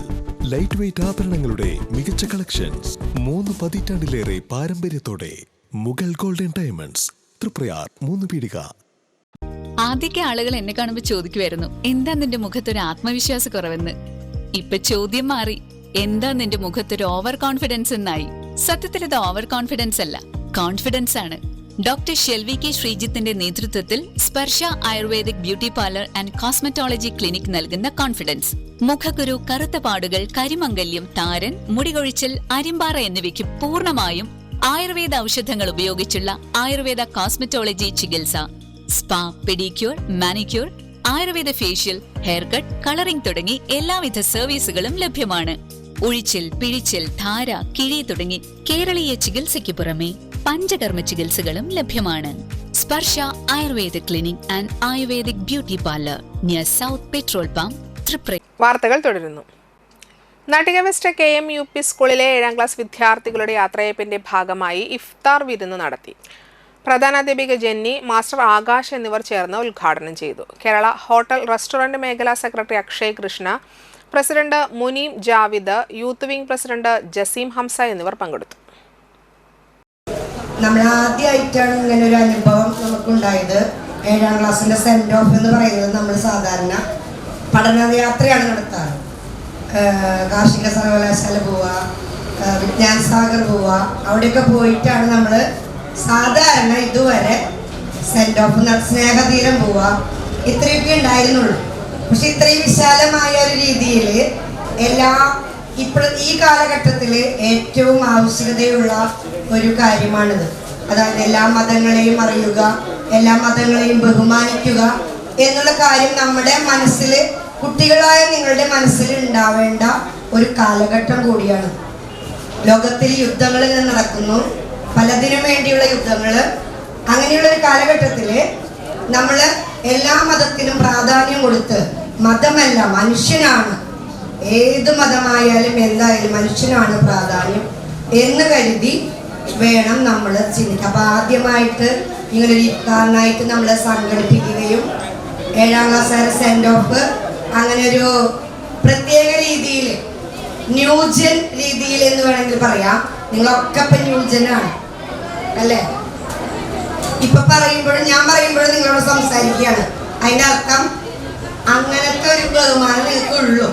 ലൈറ്റ് വെയ്റ്റ് ആഭരണങ്ങളുടെ മികച്ച കളക്ഷൻസ്. 3 പതിറ്റാണ്ടിലേറെ പാരമ്പര്യത്തോടെ മുഗൾ ഗോൾഡൻ ഡയമണ്ട്സ്, തൃപ്രയാർ, 3 പീടിക. ആദ്യമൊക്കെ ആളുകൾ എന്നെ കാണുമ്പോൾ ചോദിക്കുമായിരുന്നു, എന്താ നിന്റെ മുഖത്തൊരു ആത്മവിശ്വാസ കുറവെന്ന്. ഇപ്പൊ ചോദ്യം മാറി, എന്താ നിന്റെ മുഖത്തൊരു ഓവർ കോൺഫിഡൻസ് എന്നായി. സത്യത്തിൽ ഇത് ഓവർ കോൺഫിഡൻസ് അല്ല, കോൺഫിഡൻസ് ആണ്. ഡോക്ടർ ഷെൽവി കെ ശ്രീജിത്തിന്റെ നേതൃത്വത്തിൽ Sparsha ayurvedic beauty parlour and cosmetology clinic നൽകുന്ന കോൺഫിഡൻസ്. മുഖക്കുരു, കറുത്ത പാടുകൾ, കരിമംഗല്യം, താരൻ, മുടികൊഴിച്ചൽ, അരിമ്പാറ എന്നിവയ്ക്ക് പൂർണ്ണമായും ആയുർവേദ ഔഷധങ്ങൾ ഉപയോഗിച്ചുള്ള ആയുർവേദ കോസ്മെറ്റോളജി ചികിത്സ. Spa, pedicure, manicure, Ayurveda facial, hair cut, colouring തുടങ്ങി എല്ലാവിധ സർവീസുകളും ലഭ്യമാണ്. ഉഴിച്ചിൽ, പിഴിച്ചിൽ, ധാര, കിഴി തുടങ്ങി കേരളീയ ചികിത്സയ്ക്ക് പുറമെ പഞ്ചകർമ്മ ചികിത്സകളും ലഭ്യമാണ്. Sparsha Ayurveda clinic and ayurvedic beauty parlour, near south petrol pump, Thriprayar. വാർത്തകൾ തുടരുന്നു. നാട്ടിക വെസ്റ്റ് KMUP സ്കൂളിലെ 7ാം ക്ലാസ് വിദ്യാർത്ഥികളുടെ യാത്രയപ്പിന്റെ ഭാഗമായി ഇഫ്താർ വിരുന്ന് നടത്തി. പ്രധാനാധ്യാപിക ജെന്നി, മാസ്റ്റർ ആകാശ് എന്നിവർ ചേർന്ന് ഉദ്ഘാടനം ചെയ്തു. കേരള ഹോട്ടൽ റെസ്റ്റോറന്റ് മേഖലാ സെക്രട്ടറി Akshay Krishna, president Muneem Javid, youth wing president Jaseem Hamsa എന്നിവർ പങ്കെടുത്തു. നമ്മൾ ആദ്യമായിട്ടാണ് ഇങ്ങനെ ഒരു അനുഭവം നമുക്കുണ്ടായത്. 7ാം ക്ലാസ്സിൻ്റെ സെൻഡ് ഓഫ് എന്ന് പറയുന്നത് നമ്മൾ സാധാരണ പഠനയാത്രയാണ് നടത്താറ്. കാർഷിക സർവകലാശാല പോവുക, വിജ്ഞാൻ സാഗർ പോവുക, അവിടെയൊക്കെ പോയിട്ടാണ് നമ്മൾ സാധാരണ ഇതുവരെ സെൻഡ് ഓഫ് സ്നേഹതീരം പോവുക, ഇത്രയൊക്കെ ഉണ്ടായിരുന്നുള്ളൂ. പക്ഷെ ഇത്രയും വിശാലമായ ഒരു രീതിയിൽ ഈ കാലഘട്ടത്തിൽ ഏറ്റവും ആവശ്യകതയുള്ള ഒരു കാര്യമാണിത്. അതായത് എല്ലാ മതങ്ങളെയും അറിയുക, എല്ലാ മതങ്ങളെയും ബഹുമാനിക്കുക എന്നുള്ള കാര്യം നമ്മുടെ മനസ്സിൽ, കുട്ടികളായ നിങ്ങളുടെ മനസ്സിൽ ഉണ്ടാവേണ്ട ഒരു കാലഘട്ടം കൂടിയാണ്. ലോകത്തിൽ യുദ്ധങ്ങൾ നടക്കുന്നു, പലതിനും വേണ്ടിയുള്ള യുദ്ധങ്ങൾ. അങ്ങനെയുള്ള ഒരു കാലഘട്ടത്തിൽ നമ്മൾ എല്ലാ മതത്തിനും പ്രാധാന്യം കൊടുത്ത്, മതമല്ല മനുഷ്യനാണ്, ഏത് മതമായാലും എന്തായാലും മനുഷ്യനാണ് പ്രാധാന്യം എന്ന് കരുതി വേണം നമ്മൾ ചിന്തിക്കുക. അപ്പോൾ ആദ്യമായിട്ട് ഇങ്ങനൊരു ഇഫ്താറിനായിട്ട് നമ്മൾ സംഘടിപ്പിക്കുകയും 7ാം ക്ലാസ്സുകാരെ സെൻഡ് ഓഫ് അങ്ങനെ ഒരു പ്രത്യേക രീതിയിൽ, ന്യൂജൻ രീതിയിൽ എന്ന് വേണമെങ്കിൽ പറയാം. നിങ്ങളൊക്കെ ഇപ്പം ന്യൂജനാണ് അല്ലേ? ഇപ്പൊ പറയുമ്പോഴും ഞാൻ പറയുമ്പോഴും നിങ്ങളോട് സംസാരിക്കുകയാണ്. അതിൻ്റെ അർത്ഥം അങ്ങനത്തെ ഒരു ബഹുമാനം നിങ്ങൾക്കുള്ളൂ.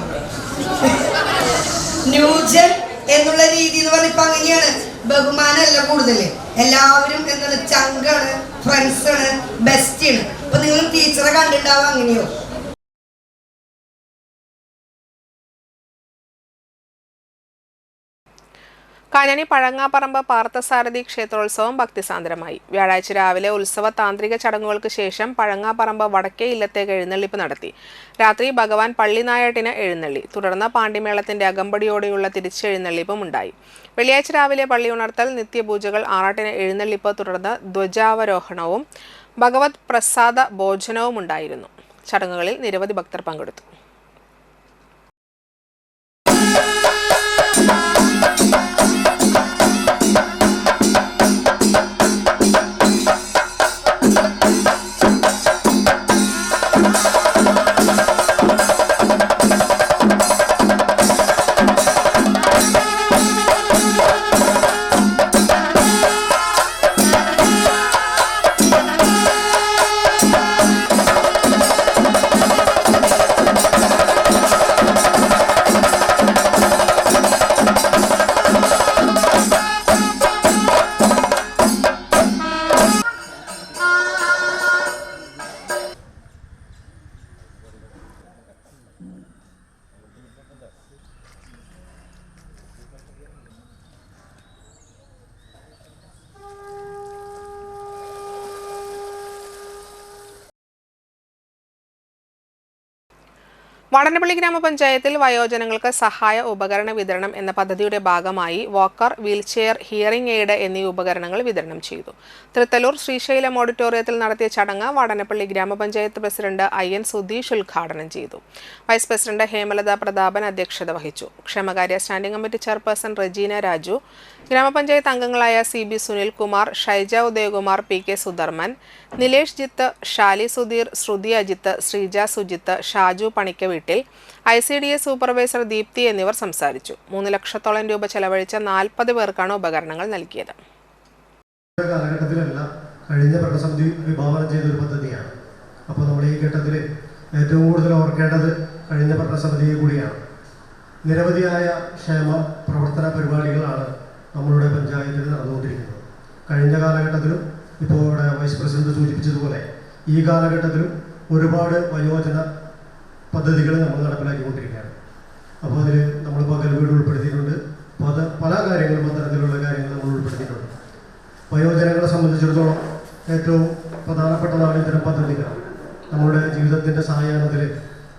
ന്യൂജൻ എന്നുള്ള രീതി എന്ന് പറഞ്ഞ ഇപ്പൊ അങ്ങനെയാണ്. ബഹുമാനമല്ല കൂടുതൽ, എല്ലാവരും എന്താണ് ചങ്കാണ്, ഫ്രണ്ട്സാണ്, ബെസ്റ്റാണ്. ഇപ്പൊ നിങ്ങൾ ടീച്ചറെ കണ്ടിട്ടുണ്ടാവും അങ്ങനെയോ? കാഞ്ഞാണി പഴങ്ങാപ്പറമ്പ് പാർത്ഥസാരഥി ക്ഷേത്രോത്സവം ഭക്തിസാന്ദ്രമായി. വ്യാഴാഴ്ച രാവിലെ ഉത്സവ താന്ത്രിക ചടങ്ങുകൾക്ക് ശേഷം പഴങ്ങാപ്പറമ്പ് വടക്കേ ഇല്ലത്തേക്ക് എഴുന്നള്ളിപ്പ് നടത്തി. രാത്രി ഭഗവാൻ പള്ളിനായാട്ടിന് എഴുന്നള്ളി. തുടർന്ന് പാണ്ടിമേളത്തിന്റെ അകമ്പടിയോടെയുള്ള തിരിച്ചെഴുന്നള്ളിപ്പും ഉണ്ടായി. വെള്ളിയാഴ്ച രാവിലെ പള്ളി ഉണർത്തൽ, നിത്യപൂജകൾ, ആറാട്ടിന് എഴുന്നള്ളിപ്പ്, തുടർന്ന് ധ്വജാവരോഹണവും ഭഗവത് പ്രസാദ ഭോജനവും ഉണ്ടായിരുന്നു. ചടങ്ങുകളിൽ നിരവധി ഭക്തർ പങ്കെടുത്തു. വാടനപ്പള്ളി ഗ്രാമപഞ്ചായത്തിൽ വയോജനങ്ങൾക്ക് സഹായ ഉപകരണ വിതരണം എന്ന പദ്ധതിയുടെ ഭാഗമായി വാക്കർ, വീൽചെയർ, ഹിയറിംഗ് എയ്ഡ് എന്നീ ഉപകരണങ്ങൾ വിതരണം ചെയ്തു. തൃത്തല്ലൂർ ശ്രീശൈലം ഓഡിറ്റോറിയത്തിൽ നടത്തിയ ചടങ്ങ് വാടനപ്പള്ളി ഗ്രാമപഞ്ചായത്ത് പ്രസിഡന്റ് IN സുധീഷ് ഉദ്ഘാടനം ചെയ്തു. വൈസ് പ്രസിഡന്റ് ഹേമലത പ്രതാപൻ അധ്യക്ഷത വഹിച്ചു. ക്ഷേമകാര്യ standing committee chairperson Regina Raju, ഗ്രാമപഞ്ചായത്ത് അംഗങ്ങളായ CB സുനിൽകുമാർ, ഷൈജ ഉദയകുമാർ, PK സുധർമ്മൻ, നിലേഷ് ജിത്ത്, ഷാലി സുധീർ, ശ്രുതി അജിത്ത്, ശ്രീജ സുജിത്ത്, ഷാജു പണിക്കവീട്ടിൽ, ICDS സൂപ്പർവൈസർ ദീപ്തി എന്നിവർ സംസാരിച്ചു. 3 ലക്ഷത്തോളം രൂപ ചെലവഴിച്ച 40 പേർക്കാണ് ഉപകരണങ്ങൾ നൽകിയത്. കഴിഞ്ഞ ഭരണസമിതി വിഭാവനം ചെയ്ത ഒരു പദ്ധതിയാണ്. അപ്പോൾ നമ്മൾ ഈ ഘട്ടത്തിൽ ഏറ്റവും കൂടുതൽ ഓർക്കേണ്ടത് കഴിഞ്ഞ ഭരണസമിതിയെ കൂടിയാണ്. നിരവധിയായ ക്ഷേമ പ്രവർത്തന പരിപാടികളാണ് നമ്മളുടെ പഞ്ചായത്തിൽ നടന്നുകൊണ്ടിരിക്കുന്നത്. കഴിഞ്ഞ കാലഘട്ടത്തിലും ഇപ്പോൾ ഇവിടെ വൈസ് പ്രസിഡന്റ് സൂചിപ്പിച്ചതുപോലെ ഈ കാലഘട്ടത്തിലും ഒരുപാട് വയോജന പദ്ധതികൾ നമ്മൾ നടപ്പിലാക്കിക്കൊണ്ടിരിക്കുകയാണ്. അപ്പോൾ അതിൽ നമ്മൾ പകൽ വീട് ഉൾപ്പെടുത്തിയിട്ടുണ്ട്. പല കാര്യങ്ങളും അത്തരത്തിലുള്ള കാര്യങ്ങൾ നമ്മൾ ഉൾപ്പെടുത്തിയിട്ടുണ്ട്. വയോജനങ്ങളെ സംബന്ധിച്ചിടത്തോളം ഏറ്റവും പ്രധാനപ്പെട്ടതാണ് ഇത്തരം പദ്ധതികൾ. നമ്മുടെ ജീവിതത്തിൻ്റെ സായാഹ്നത്തിൽ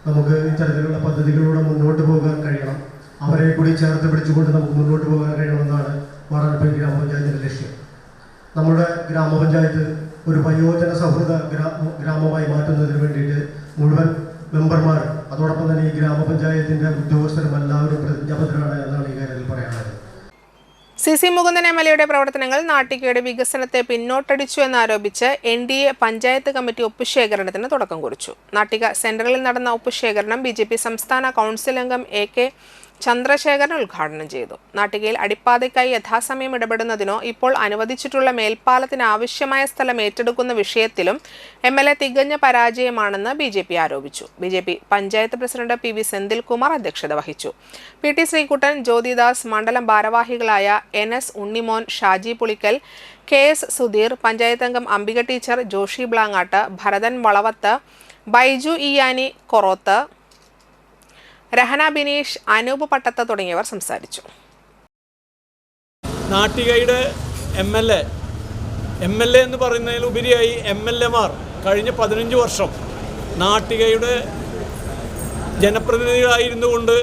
നമുക്ക് ഇത്തരത്തിലുള്ള പദ്ധതികളിലൂടെ മുന്നോട്ട് പോകാൻ കഴിയണം. അവരെ കൂടി ചേർത്ത് പിടിച്ചുകൊണ്ട് നമുക്ക് മുന്നോട്ട് പോകാൻ കഴിയണമെന്നാണ് വാടനപ്പള്ളി ഗ്രാമപഞ്ചായത്തിൻ്റെ ലക്ഷ്യം. നമ്മുടെ ഗ്രാമപഞ്ചായത്ത് ഒരു വയോജന സൗഹൃദ ഗ്രാമമായി മാറ്റുന്നതിന് വേണ്ടിയിട്ട് മുഴുവൻ മെമ്പർമാർ, അതോടൊപ്പം തന്നെ ഈ ഗ്രാമപഞ്ചായത്തിൻ്റെ ഉദ്യോഗസ്ഥരും എല്ലാവരും പ്രതിജ്ഞാബദ്ധരാണ് എന്നാണ് ഈ കാര്യത്തിൽ പറയാനുള്ളത്. CC മുകുന്ദൻ MLAയുടെ പ്രവർത്തനങ്ങൾ നാട്ടികയുടെ വികസനത്തെ പിന്നോട്ടടിച്ചു എന്നാരോപിച്ച് NDA പഞ്ചായത്ത് കമ്മിറ്റി ഒപ്പുശേഖരണത്തിന് തുടക്കം കുറിച്ചു. നാട്ടിക സെന്ററിൽ നടന്ന ഒപ്പുശേഖരണം BJP സംസ്ഥാന കൗൺസിൽ അംഗം AK ചന്ദ്രശേഖരൻ ഉദ്ഘാടനം ചെയ്തു. നാട്ടികയിൽ അടിപ്പാതയ്ക്കായി യഥാസമയം ഇടപെടുന്നതിനോ ഇപ്പോൾ അനുവദിച്ചിട്ടുള്ള മേൽപ്പാലത്തിന് ആവശ്യമായ സ്ഥലം ഏറ്റെടുക്കുന്ന വിഷയത്തിലും MLA തികഞ്ഞ പരാജയമാണെന്ന് BJP ആരോപിച്ചു. BJP panchayat president PV Senthilkumar അധ്യക്ഷത വഹിച്ചു. PT ശ്രീകുട്ടൻ, ജ്യോതിദാസ്, മണ്ഡലം ഭാരവാഹികളായ NS ഉണ്ണിമോൻ, ഷാജി പുളിക്കൽ, KS സുധീർ, പഞ്ചായത്ത് അംഗം അംബിക ടീച്ചർ, ജോഷി ബ്ലാങ്ങാട്ട്, ഭരതൻ വളവത്ത്, ബൈജു ഇയാനി കൊറോത്ത്, രഹന ബിനീഷ്, അനൂപ് പട്ടത്ത് തുടങ്ങിയവർ സംസാരിച്ചു. നാട്ടികയുടെ MLA എന്ന് പറയുന്നതിലുപരിയായി MLAമാർ കഴിഞ്ഞ 15 വർഷം നാട്ടികയുടെ ജനപ്രതിനിധികളായിരുന്നു കൊണ്ട്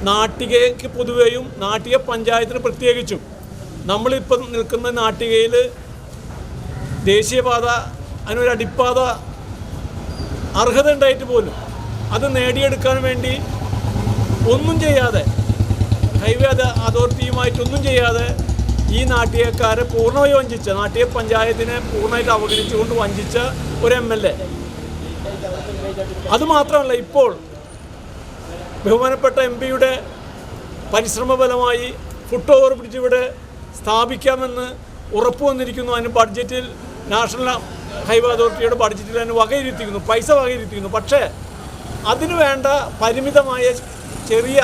നാട്ടികയ്ക്ക് പൊതുവെയും നാട്ടിക പഞ്ചായത്തിന് പ്രത്യേകിച്ചും നമ്മളിപ്പം നിൽക്കുന്ന നാട്ടികയിൽ ദേശീയപാത അതിനൊരു അടിപ്പാത അർഹത ഉണ്ടായിട്ട് പോലും അത് നേടിയെടുക്കാൻ വേണ്ടി ഒന്നും ചെയ്യാതെ ഹൈവേ അതോറിറ്റിയുമായിട്ടൊന്നും ചെയ്യാതെ ഈ നാട്ടികക്കാരെ പൂർണ്ണമായി വഞ്ചിച്ച നാട്ടിക പഞ്ചായത്തിനെ പൂർണ്ണമായിട്ട് അവഗണിച്ചുകൊണ്ട് വഞ്ചിച്ച ഒരു MLA. അതുമാത്രമല്ല, ഇപ്പോൾ ബഹുമാനപ്പെട്ട MP-യുടെ പരിശ്രമഫലമായി ഫുട് ഓവർ ബ്രിഡ്ജ് ഇവിടെ സ്ഥാപിക്കാമെന്ന് ഉറപ്പ് വന്നിരിക്കുന്നു. അതിന് ബഡ്ജറ്റിൽ നാഷണൽ ഹൈവേ അതോറിറ്റിയുടെ ബഡ്ജറ്റിൽ അതിന് വകയിരുത്തിക്കുന്നു, പൈസ വകയിരുത്തിക്കുന്നു. പക്ഷേ അതിനു വേണ്ട പരിമിതമായ ചെറിയ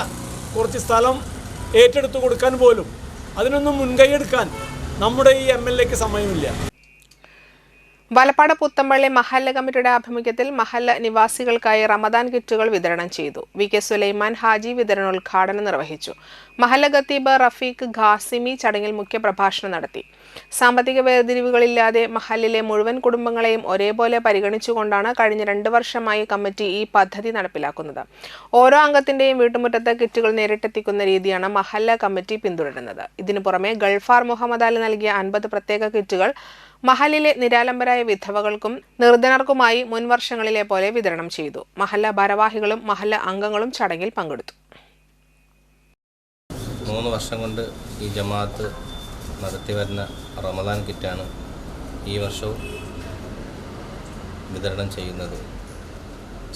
കുറച്ച് സ്ഥലം ഏറ്റെടുത്തു കൊടുക്കാൻ പോലും അതിനൊന്നും മുൻകൈയെടുക്കാൻ നമ്മുടെ ഈ MLAക്ക് സമയമില്ല. വലപ്പാട് പുത്തമ്പള്ളി മഹല്ല കമ്മിറ്റിയുടെ ആഭിമുഖ്യത്തിൽ മഹല്ല നിവാസികൾക്കായി റമദാൻ കിറ്റുകൾ വിതരണം ചെയ്തു. VK സുലൈമാൻ ഹാജി വിതരണോദ്ഘാടനം നിർവഹിച്ചു. മഹല്ല ഖത്തീബ് റഫീഖ് ഖാസിമി ചടങ്ങിൽ മുഖ്യപ്രഭാഷണം നടത്തി. സാമ്പത്തിക വേർതിരിവുകളില്ലാതെ മഹല്ലിലെ മുഴുവൻ കുടുംബങ്ങളെയും ഒരേപോലെ പരിഗണിച്ചുകൊണ്ടാണ് കഴിഞ്ഞ 2 വർഷമായി കമ്മിറ്റി ഈ പദ്ധതി നടപ്പിലാക്കുന്നത്. ഓരോ അംഗത്തിന്റെയും വീട്ടുമുറ്റത്ത് കിറ്റുകൾ നേരിട്ടെത്തിക്കുന്ന രീതിയാണ് മഹല്ല കമ്മിറ്റി പിന്തുടരുന്നത്. ഇതിനു പുറമെ ഗൾഫാർ മുഹമ്മദ് അലി നൽകിയ 50 പ്രത്യേക കിറ്റുകൾ മഹല്ലിലെ നിരാലംബരായ വിധവകൾക്കും നിർധനർക്കുമായി മുൻവർഷങ്ങളിലെ പോലെ വിതരണം ചെയ്തു. മഹല്ല ഭാരവാഹികളും മഹല്ല അംഗങ്ങളും ചടങ്ങിൽ പങ്കെടുത്തു. 3 വർഷം കൊണ്ട് ഈ ജമാഅത്ത് നടത്തി വരുന്ന റമദാൻ കിറ്റാണ് ഈ വർഷവും വിതരണം ചെയ്യുന്നത്.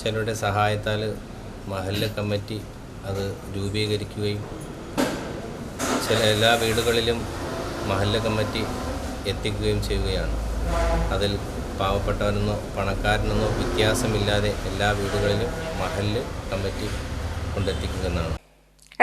ചിലരുടെ സഹായത്താൽ മഹല്ല കമ്മിറ്റി അത് രൂപീകരിക്കുകയും എല്ലാ വീടുകളിലും മഹല്ല കമ്മിറ്റി എത്തിക്കുകയും ചെയ്യുകയാണ്. അതിൽ പാവപ്പെട്ടവരെന്നോ പണക്കാരനെന്നോ വ്യത്യാസമില്ലാതെ എല്ലാ വീടുകളിലും മഹല്ല് കമ്മിറ്റി കൊണ്ടെത്തിക്കുന്നതാണ്.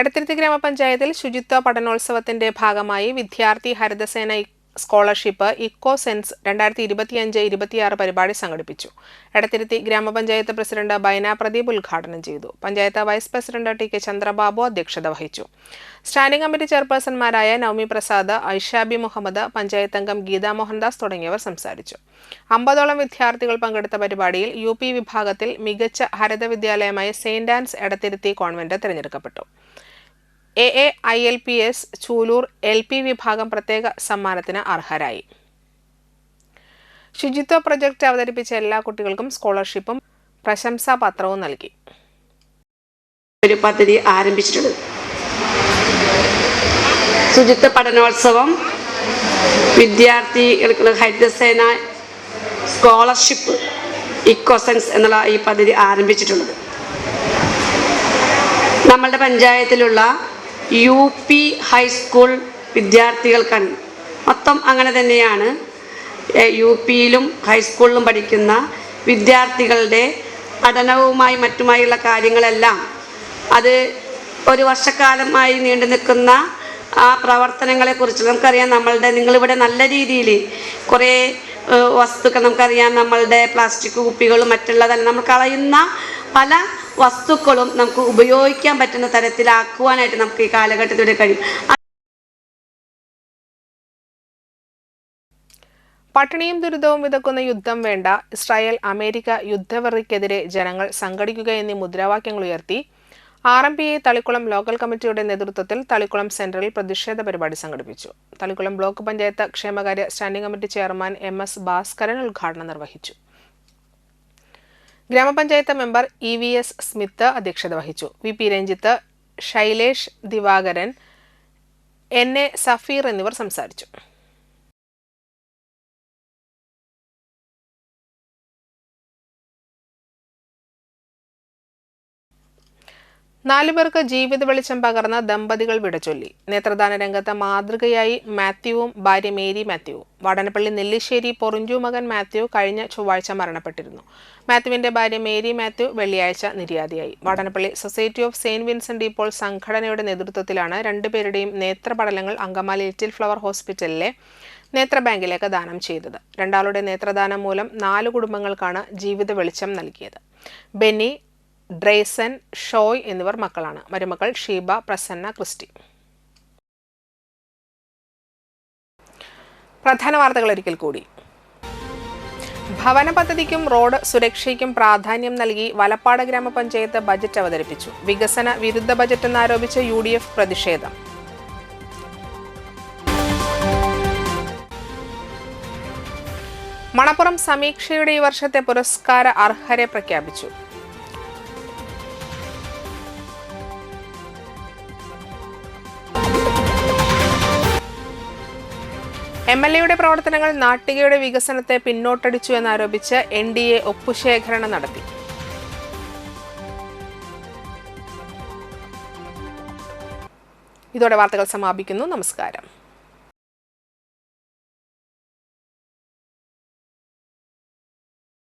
എടത്തിരുത്തി ഗ്രാമപഞ്ചായത്തിൽ ശുചിത്വ പഠനോത്സവത്തിന്റെ ഭാഗമായി വിദ്യാർത്ഥി ഹരിതസേന സ്കോളർഷിപ്പ് ഇക്കോ സെൻസ് 2025-26 പരിപാടി സംഘടിപ്പിച്ചു. എടത്തിരുത്തി ഗ്രാമപഞ്ചായത്ത് പ്രസിഡന്റ് ബൈന പ്രദീപ് ഉദ്ഘാടനം ചെയ്തു. Panchayat vice president TK Chandrababu അധ്യക്ഷത വഹിച്ചു. സ്റ്റാൻഡിംഗ് കമ്മിറ്റി ചെയർപേഴ്സൺമാരായ നവമി പ്രസാദ്, ഐഷാബി മുഹമ്മദ്, പഞ്ചായത്ത് അംഗം ഗീതാ മോഹൻദാസ് തുടങ്ങിയവർ സംസാരിച്ചു. 50ഓളം വിദ്യാർത്ഥികൾ പങ്കെടുത്ത പരിപാടിയിൽ UP വിഭാഗത്തിൽ മികച്ച ഹരിത വിദ്യാലയമായി സെയിന്റ് ആൻസ് എടത്തിരുത്തി കോൺവെന്റ് തിരഞ്ഞെടുക്കപ്പെട്ടു. AAILPS ചൂലൂർ LP വിഭാഗം പ്രത്യേക സമ്മാനത്തിന് അർഹരായി. ശുചിത്വ പ്രൊജക്ട് അവതരിപ്പിച്ച എല്ലാ കുട്ടികൾക്കും സ്കോളർഷിപ്പും പ്രശംസാപത്രവും നൽകി. ഒരു പദ്ധതി ആരംഭിച്ചിട്ടുണ്ട്. ശുചിത്വ പഠനോത്സവം വിദ്യാർത്ഥികൾക്ക് ഹരിതസേന സ്കോളർഷിപ്പ് ഇക്കോസെൻസ് എന്നുള്ള ഈ പദ്ധതി ആരംഭിച്ചിട്ടുള്ളത്. നമ്മളുടെ പഞ്ചായത്തിലുള്ള UP ഹൈസ്കൂൾ വിദ്യാർത്ഥികൾക്കാണ്. മൊത്തം അങ്ങനെ തന്നെയാണ്. UPയിലും ഹൈസ്കൂളിലും പഠിക്കുന്ന വിദ്യാർത്ഥികളുടെ പഠനവുമായി മറ്റുമായുള്ള കാര്യങ്ങളെല്ലാം അത് ഒരു വർഷക്കാലമായി നീണ്ടു നിൽക്കുന്ന ആ പ്രവർത്തനങ്ങളെക്കുറിച്ച് നമുക്കറിയാം. നിങ്ങളിവിടെ നല്ല രീതിയിൽ കുറേ വസ്തുക്കൾ നമുക്കറിയാം. നമ്മളുടെ പ്ലാസ്റ്റിക് കുപ്പികളും മറ്റുള്ളതല്ല നമ്മൾ കളയുന്ന പല വസ്തുക്കളും നമുക്ക് ഉപയോഗിക്കാൻ പറ്റുന്ന തരത്തിലാക്കുവാനായിട്ട് നമുക്ക് ഈ കാലഘട്ടത്തിലൂടെ കഴിയും. പട്ടിണിയും ദുരിതവും വിതക്കുന്ന യുദ്ധം വേണ്ട, ഇസ്രായേൽ അമേരിക്ക യുദ്ധവെറിക്കെതിരെ ജനങ്ങൾ സംഘടിക്കുക എന്നീ മുദ്രാവാക്യങ്ങൾ ഉയർത്തി RMPI തളിക്കുളം ലോക്കൽ കമ്മിറ്റിയുടെ നേതൃത്വത്തിൽ തളിക്കുളം സെന്ററിൽ പ്രതിഷേധ പരിപാടി സംഘടിപ്പിച്ചു. തളിക്കുളം ബ്ലോക്ക് പഞ്ചായത്ത് ക്ഷേമകാര്യ standing committee chairman MS Bhaskaran ഉദ്ഘാടനം നിർവഹിച്ചു. ഗ്രാമപഞ്ചായത്ത് മെമ്പർ EVS സ്മിത്ത് അധ്യക്ഷത വഹിച്ചു. VP രഞ്ജിത്ത്, ശൈലേഷ് ദിവാകരൻ, NA സഫീർ എന്നിവർ സംസാരിച്ചു. 4 പേർക്ക് ജീവിത വെളിച്ചം പകർന്ന ദമ്പതികൾ വിടചൊല്ലി. നേത്രദാന രംഗത്ത് മാതൃകയായി മാത്യുവും ഭാര്യ മേരി മാത്യുവും. വാടാനപ്പള്ളി നെല്ലിശ്ശേരി പൊറിഞ്ചു മകൻ മാത്യു കഴിഞ്ഞ ചൊവ്വാഴ്ച മരണപ്പെട്ടിരുന്നു. മാത്യുവിന്റെ ഭാര്യ മേരി മാത്യു വെള്ളിയാഴ്ച നിര്യാതയായി. Vadanappally society of saint Vincent de Paul സംഘടനയുടെ നേതൃത്വത്തിലാണ് രണ്ടുപേരുടെയും നേത്രപടലങ്ങൾ അങ്കമാലി ലിറ്റിൽ ഫ്ലവർ ഹോസ്പിറ്റലിലെ നേത്രബാങ്കിലേക്ക് ദാനം ചെയ്തത്. രണ്ടാളുടെ നേത്രദാനം മൂലം 4 കുടുംബങ്ങൾക്കാണ് ജീവിത വെളിച്ചം നൽകിയത്. ബെന്നി, ഡ്രേസൻ, ഷോയ് എന്നിവർ മക്കളാണ്. മരുമക്കൾ ഷീബ, പ്രസന്ന, ക്രിസ്റ്റി. പ്രധാന വാർത്തകൾ ഒരിക്കൽ കൂടി. ഭവന പദ്ധതിക്കും റോഡ് സുരക്ഷയ്ക്കും പ്രാധാന്യം നൽകി വലപ്പാട് ഗ്രാമപഞ്ചായത്ത് ബജറ്റ് അവതരിപ്പിച്ചു. വികസന വിരുദ്ധ ബജറ്റ് എന്നാരോപിച്ച് UDF പ്രതിഷേധം. മണപ്പുറം സമീക്ഷയുടെ ഈ വർഷത്തെ പുരസ്കാര അർഹരെ പ്രഖ്യാപിച്ചു. MLAയുടെ പ്രവർത്തനങ്ങൾ നാട്ടികയുടെ വികസനത്തെ പിന്നോട്ടടിച്ചു എന്നാരോപിച്ച് NDA ഒപ്പുശേഖരണം നടത്തി. ഇതോടെ വാർത്തകൾ സമാപിക്കുന്നു. നമസ്കാരം.